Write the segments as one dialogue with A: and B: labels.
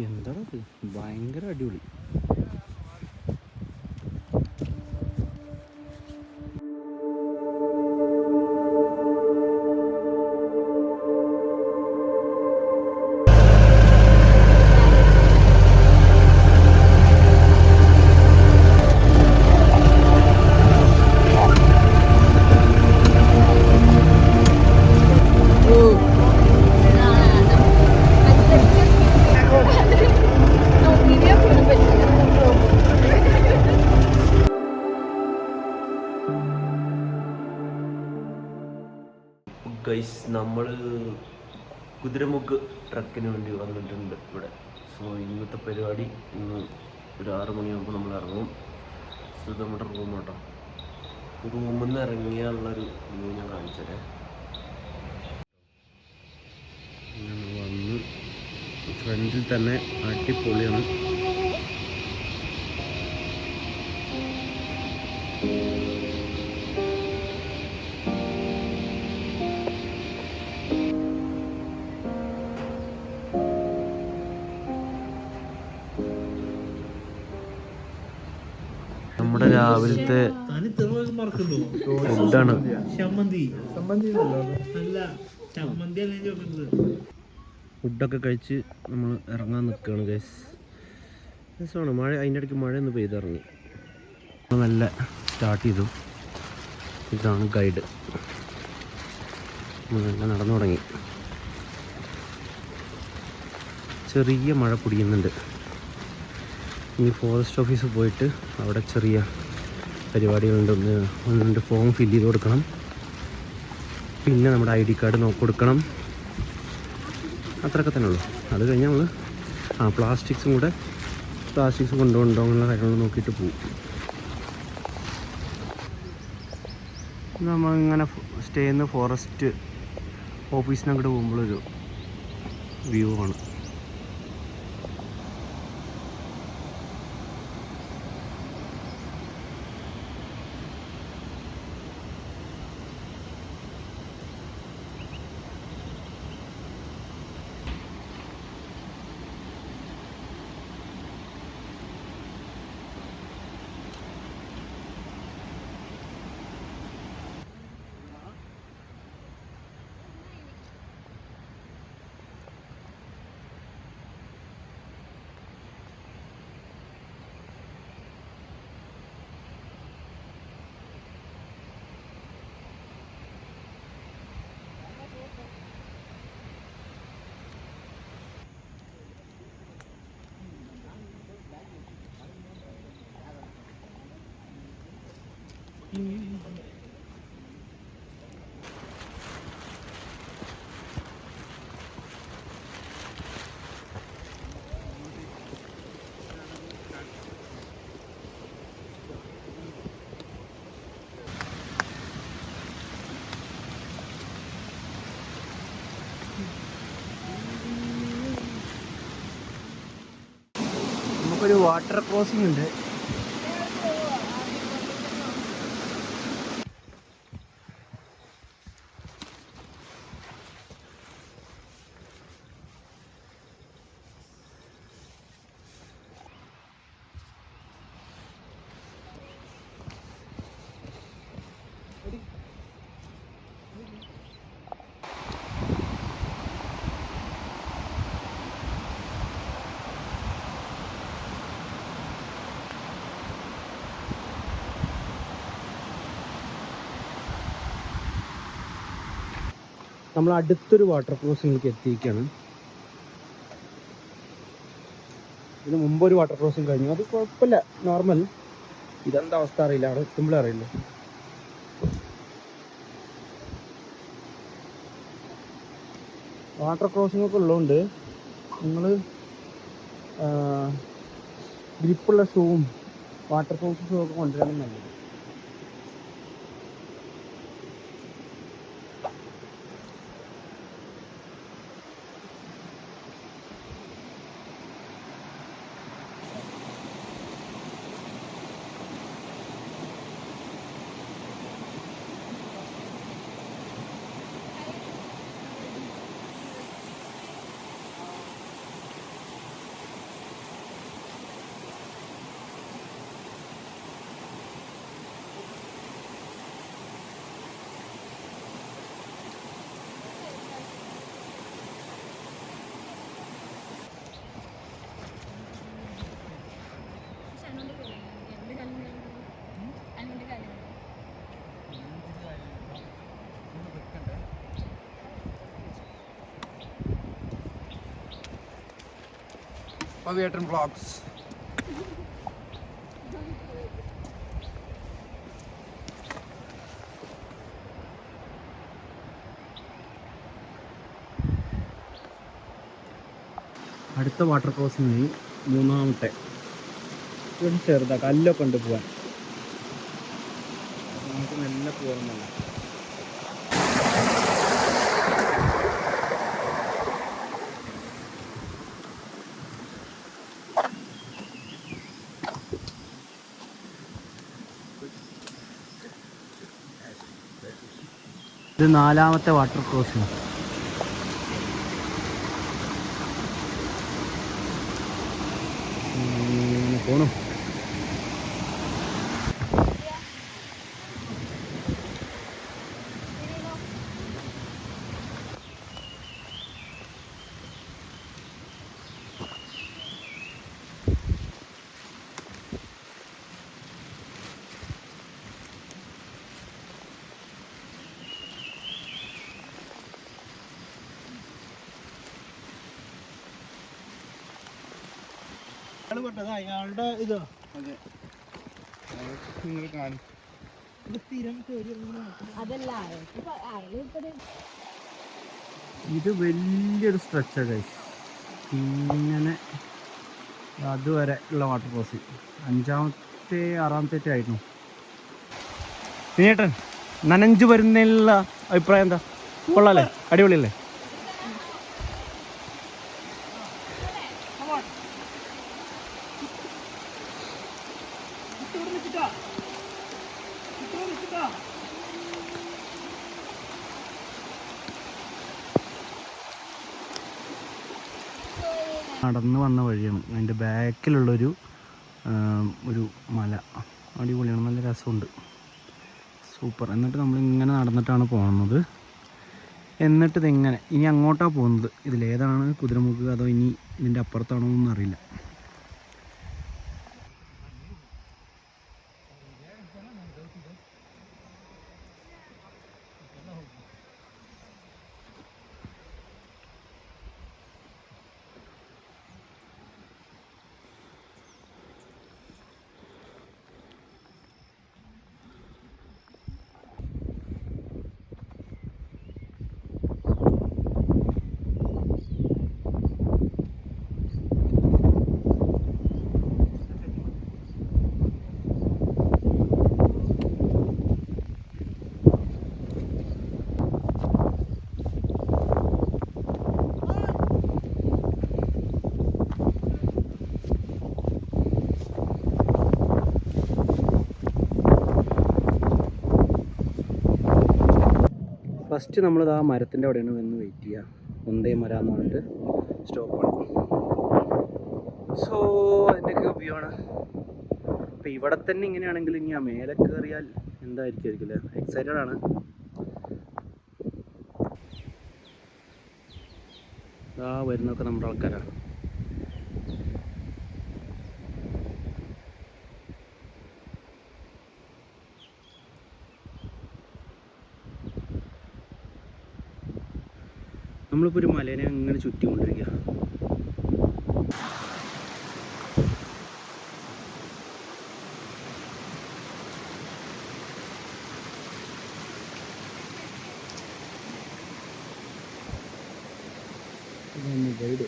A: എന്താണത്, ഭയങ്കര അടിപൊളി.
B: ഗൈസ്, നമ്മൾ കുതിരമുക്ക് ട്രക്കിന് വേണ്ടി വന്നിട്ടുണ്ട് ഇവിടെ. സോ ഇന്നത്തെ പരിപാടി ഇന്ന് ഒരു 6 മണിയാകുമ്പോൾ നമ്മൾ ഇറങ്ങും. സോ ഇത് നമ്മുടെ റൂം കേട്ടോ. റൂമിൽ നിന്ന് ഇറങ്ങിയുള്ളൊരു വ്യൂ ഞാൻ കാണിച്ചതേ. വന്ന് ഫ്രണ്ടിൽ തന്നെ അടിപൊളിയാണ്. നമ്മുടെ രാവിലത്തെ ഫുഡാണ്. ഫുഡൊക്കെ കഴിച്ച് നമ്മൾ ഇറങ്ങാൻ നിൽക്കുകയാണ് ഗൈസ്. രസമാണ്. മഴ അതിൻ്റെ ഇടയ്ക്ക് മഴ ഒന്ന് പെയ്തിറങ്ങി. നല്ല സ്റ്റാർട്ട് ചെയ്തു. ഇതാണ് ഗൈഡ്. നല്ല നടന്നു തുടങ്ങി. ചെറിയ മഴ പൊടിയുന്നുണ്ട്. ഇനി ഫോറസ്റ്റ് ഓഫീസിൽ പോയിട്ട് അവിടെ ചെറിയ പരിപാടികളുണ്ട്. ഒന്ന് രണ്ട് ഫോം ഫില്ല് ചെയ്ത് കൊടുക്കണം. പിന്നെ നമ്മുടെ ID കാർഡ് കൊടുക്കണം. അത്രയൊക്കെ തന്നെ ഉള്ളൂ. അത് കഴിഞ്ഞ് നമ്മൾ പ്ലാസ്റ്റിക്സ് കൊണ്ടുപോകണ്ടോ എന്നുള്ള കാര്യങ്ങൾ നോക്കിയിട്ട് പോകും. നമ്മളിങ്ങനെ സ്റ്റേ ചെയ്യുന്ന ഫോറസ്റ്റ് ഓഫീസിനങ്ങോട്ട് പോകുമ്പോഴൊരു വ്യൂ ആണ്. നമുക്കൊരു വാട്ടർ ക്രോസിംഗ് ഉണ്ട്. നമ്മൾ അടുത്തൊരു വാട്ടർ ക്രോസിംഗിലേക്ക് എത്തിയിരിക്കുകയാണ്. ഇതിന് മുമ്പ് ഒരു വാട്ടർ ക്രോസിംഗ് കഴിഞ്ഞു. അത് കുഴപ്പമില്ല, നോർമൽ. ഇതെന്താ അവസ്ഥ അറിയില്ല, അവിടെ എത്തുമ്പോഴേ അറിയില്ല. വാട്ടർ ക്രോസിംഗ് ഒക്കെ ഉള്ളതുകൊണ്ട് നിങ്ങൾ ഗ്രിപ്പുള്ള ഷൂവും വാട്ടർ പ്രൂഫ് ഷൂ ഒക്കെ കൊണ്ടുവരാൻ നല്ലത്.
C: പവിയേട്ടൻ വ്ളോഗ്സ്.
A: അടുത്ത വാട്ടർ ക്രോസിംഗ് മൂന്നാമത്തെ. ഇവിടെ ചെറുതാ, കല്ലൊക്കെ ഉണ്ട് പോവാൻ. നമുക്ക് മെല്ലെ പോകാമെന്നല്ല. ഇത് നാലാമത്തെ വാട്ടർ ക്രോസിംഗ്. പോണു.
C: അയാളുടെ ഇതോ നിങ്ങൾ കാണും.
A: ഇത് വലിയൊരു സ്ട്രെച്ചാണ് ഗൈസ്. ഇങ്ങനെ അതുവരെ ഉള്ള വാട്ടർ ക്രോസിംഗ് 5-ാമത്തെ 6-ാമത്തെ ആയിരുന്നു. ചേട്ടൻ നനഞ്ചു വരുന്നതിനുള്ള അഭിപ്രായം എന്താ? കൊള്ളാല്ലേ? അടിപൊളിയല്ലേ? നടന്നു വന്ന വഴിയാണ്. അതിൻ്റെ ബാക്കിലുള്ളൊരു ഒരു മല അടിപൊളിയാണ്, നല്ല രസമുണ്ട്, സൂപ്പർ. എന്നിട്ട് നമ്മളിങ്ങനെ നടന്നിട്ടാണ് പോകുന്നത്. എന്നിട്ട് ഇതിങ്ങനെ ഇനി അങ്ങോട്ടാണ് പോകുന്നത്. ഇതിലേതാണ് കുതിരമുക്ക്, അതോ ഇനി ഇതിൻ്റെ അപ്പുറത്താണോ എന്നൊന്നും അറിയില്ല. ഫസ്റ്റ് നമ്മളിത് ആ മരത്തിൻ്റെ അവിടെയാണ് വന്ന് വെയിറ്റ് ചെയ്യുക. ഒന്നേ മരം എന്ന് പറഞ്ഞിട്ട് സ്റ്റോപ്പാണ്. സോ അതിൻ്റെയൊക്കെ വ്യൂ ആണ്. അപ്പോൾ ഇവിടെ തന്നെ ഇങ്ങനെയാണെങ്കിൽ ഇനി ആ മേലെ കയറിയാൽ എന്തായിരിക്കും അല്ലേ? എക്സൈറ്റഡ് ആണ്. വരുന്നൊക്കെ നമ്മുടെ ആൾക്കാരാണ്. നമ്മളിപ്പോൾ ഒരു മലേനെ അങ്ങനെ ചുറ്റിക്കൊണ്ടിരിക്കുക. ഗൈഡ്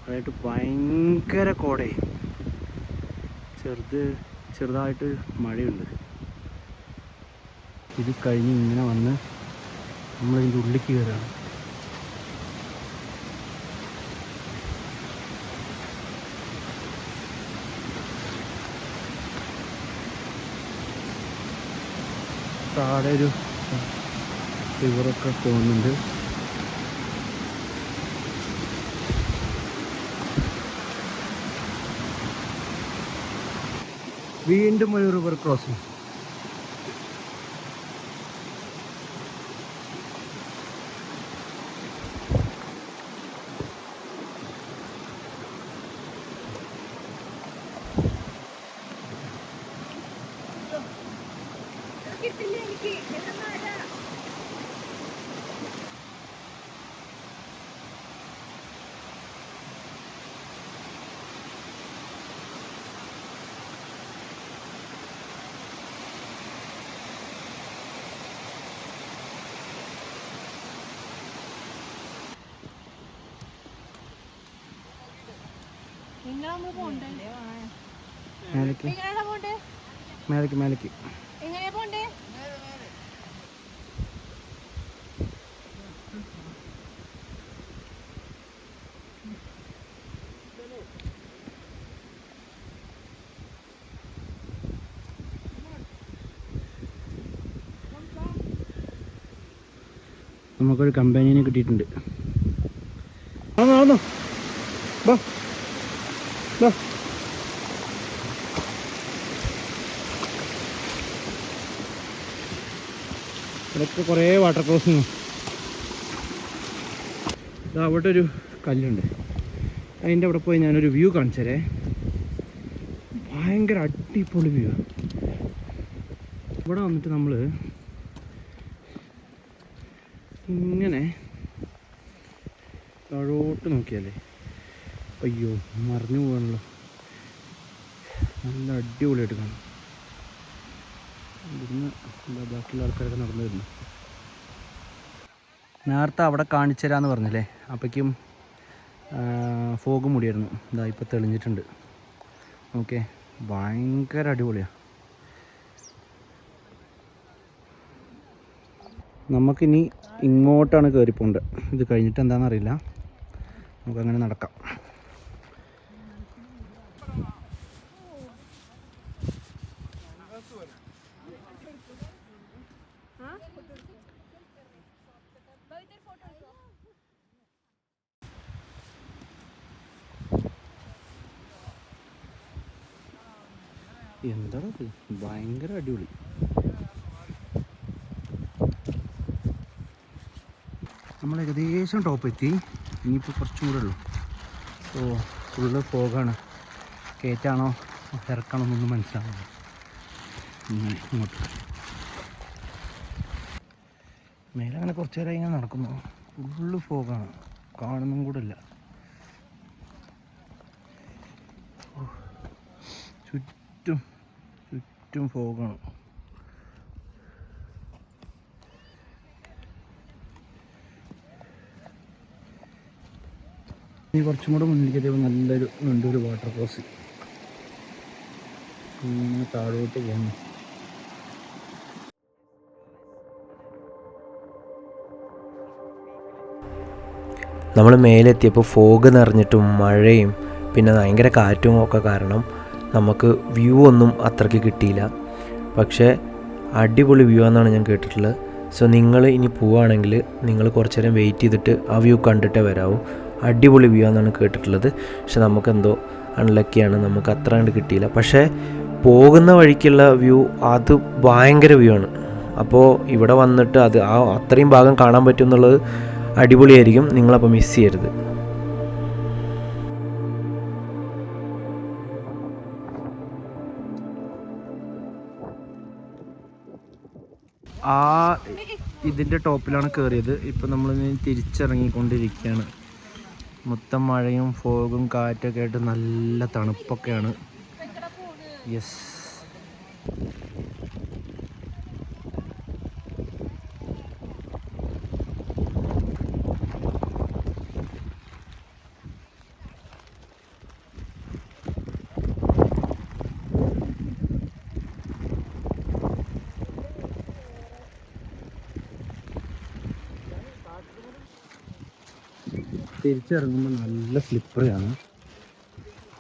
A: അതായിട്ട് ഭയങ്കര കോടേ, ചെറുതായിട്ട് മഴയുണ്ട്. ഇത് കഴിഞ്ഞ് ഇങ്ങനെ വന്ന് നമ്മളിതിൻ്റെ ഉള്ളിലേക്ക് കയറുകയാണ്. താഴെ ഒരു റിവറൊക്കെ പോകുന്നുണ്ട്. വീണ്ടും ഒരു റിവർ ക്രോസിംഗ്. മേലേക്ക് മേലേക്ക് മേലേക്ക്. നമുക്കൊരു കമ്പനീനെ കിട്ടിയിട്ടുണ്ട്. നടന്നോ ബാ ബാ. ഇവിടെയൊക്കെ കുറേ വാട്ടർ ക്രോസിങ്. അവിടെ ഒരു കല്ലുണ്ട്, അതിൻ്റെ അവിടെ പോയി ഞാനൊരു വ്യൂ കാണിച്ചേരേ. ഭയങ്കര അടിപൊളി വ്യൂ. ഇവിടെ വന്നിട്ട് നമ്മൾ ഇങ്ങനെ താഴോട്ട് നോക്കിയാലേ അയ്യോ മറിഞ്ഞു പോകാണല്ലോ. നല്ല അടിപൊളിയായിട്ട് കാണാം. ഇവിടുന്ന് ബാക്കിയുള്ള ആൾക്കാരൊക്കെ നടന്നു വരുന്നു. നേരത്തെ അവിടെ കാണിച്ചു തരാമെന്ന് പറഞ്ഞില്ലേ, അപ്പോഴേക്കും ഫോഗ് മൂടിയായിരുന്നു. ഇതാ ഇപ്പോൾ തെളിഞ്ഞിട്ടുണ്ട്. ഓക്കെ, ഭയങ്കര അടിപൊളിയാണ്. നമുക്കിനി ഇങ്ങോട്ടാണ് കയറിപ്പോണ്ടത്. ഇത് കഴിഞ്ഞിട്ട് എന്താണെന്നറിയില്ല, നമുക്കങ്ങനെ നടക്കാം. എന്താണത്, ഭയങ്കര അടിപൊളി. നമ്മൾ ഏകദേശം ടോപ്പ് എത്തി. ഇനിയിപ്പോൾ കുറച്ചും കൂടെ ഉള്ളൂ. So full ഫോഗാണ്. കയറ്റാണോ ഇറക്കണോ എന്നൊന്നും മനസ്സിലാവില്ല. ഇങ്ങനെ ഇങ്ങോട്ട് മേലെ അങ്ങനെ കുറച്ച് നേരം ഇങ്ങനെ നടക്കുന്നു. ഫുള്ള് ഫോഗാണ്, കാണുന്നും കൂടെ ഇല്ല. ചുറ്റും ചുറ്റും ഫോഗാണ്. ഇനി കുറച്ചും കൂടെ മുന്നിലേക്ക് എത്തിയപ്പോൾ നല്ലൊരു വാട്ടർ ക്രോസ് ഇങ്ങനെ താഴോട്ട് പോകുന്നു.
B: നമ്മൾ മേലെത്തിയപ്പോൾ ഫോഗ് നിറഞ്ഞിട്ടും മഴയും പിന്നെ ഭയങ്കര കാറ്റും ഒക്കെ കാരണം നമുക്ക് വ്യൂ ഒന്നും അത്രയ്ക്ക് കിട്ടിയില്ല. പക്ഷേ അടിപൊളി വ്യൂ ആണെന്നാണ് ഞാൻ കേട്ടിട്ടുള്ളത്. സോ നിങ്ങൾ ഇനി പോവുകയാണെങ്കിൽ നിങ്ങൾ കുറച്ച് നേരം വെയിറ്റ് ചെയ്തിട്ട് ആ വ്യൂ കണ്ടിട്ടേ വരാവൂ. അടിപൊളി വ്യൂ ആണെന്നാണ് കേട്ടിട്ടുള്ളത്. പക്ഷെ നമുക്കെന്തോ അൺലക്കിയാണ്, നമുക്ക് അത്ര കണ്ട് കിട്ടിയില്ല. പക്ഷേ പോകുന്ന വഴിക്കുള്ള വ്യൂ അത് ഭയങ്കര വ്യൂ ആണ്. അപ്പോൾ ഇവിടെ വന്നിട്ട് അത് അത്രയും ഭാഗം കാണാൻ പറ്റും എന്നുള്ളത് അടിപൊളിയായിരിക്കും. നിങ്ങളപ്പോൾ മിസ് ചെയ്യരുത്.
A: ആ ഇതിൻ്റെ ടോപ്പിലാണ് കയറിയത്. ഇപ്പം നമ്മൾ തിരിച്ചിറങ്ങിക്കൊണ്ടിരിക്കുകയാണ്. മൊത്തം മഴയും ഫോഗും കാറ്റൊക്കെ ആയിട്ട് നല്ല തണുപ്പൊക്കെയാണ്. യെസ്, തിരിച്ചിറങ്ങുമ്പോൾ നല്ല സ്ലിപ്പറിയാണ്.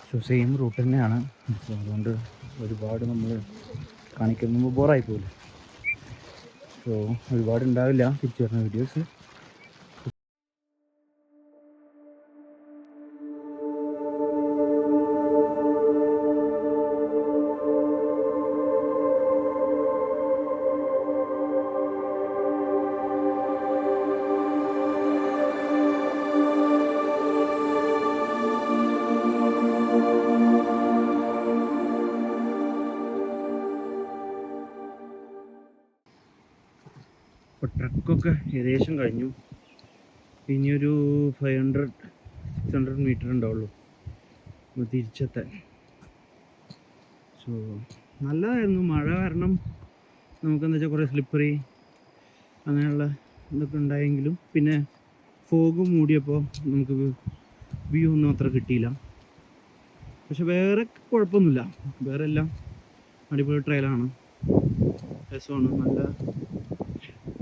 A: സോ സെയിം റൂട്ട് തന്നെയാണ്. സോ അതുകൊണ്ട് ഒരുപാട് നമ്മൾ കാണിക്കുമ്പോൾ ബോറായി പോകില്ല. സോ ഒരുപാട് ഉണ്ടാവില്ല തിരിച്ചു വരുന്ന വീഡിയോസ്. ഇപ്പോൾ ട്രക്കൊക്കെ ഏകദേശം കഴിഞ്ഞു. ഇനിയൊരു 500-600 മീറ്റർ ഉണ്ടാവുള്ളൂ തിരിച്ചെത്താൻ. സോ നല്ലതായിരുന്നു. മഴ കാരണം നമുക്കെന്താ വെച്ചാൽ കുറേ സ്ലിപ്പറി അങ്ങനെയുള്ള ഇതൊക്കെ ഉണ്ടായെങ്കിലും പിന്നെ ഫോഗ് മൂടിയപ്പോൾ നമുക്ക് വ്യൂ ഒന്നും അത്ര കിട്ടിയില്ല. പക്ഷെ വേറെ കുഴപ്പമൊന്നുമില്ല, വേറെ എല്ലാം അടിപൊളി ട്രെയിലാണ്, രസമാണ്. നല്ല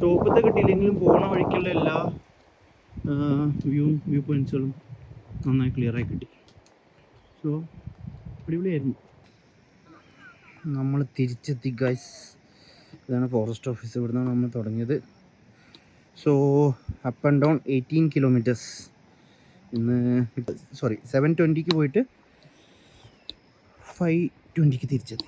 A: ടോപ്പത്തെ കിട്ടിയില്ലെങ്കിലും പോണ വഴിക്കുള്ള എല്ലാ വ്യൂ പോയിൻറ്റ്സുകളും നന്നായി ക്ലിയറായി കിട്ടി. സോ അടിപൊളിയായിരുന്നു. നമ്മൾ തിരിച്ചെത്തി ഗൈസ്. ഇതാണ് ഫോറസ്റ്റ് ഓഫീസ്, ഇവിടുന്ന് നമ്മൾ തുടങ്ങിയത്. So up and down 18 kilometres. ഇന്ന് 7:20 പോയിട്ട് 5:20 തിരിച്ചെത്തി.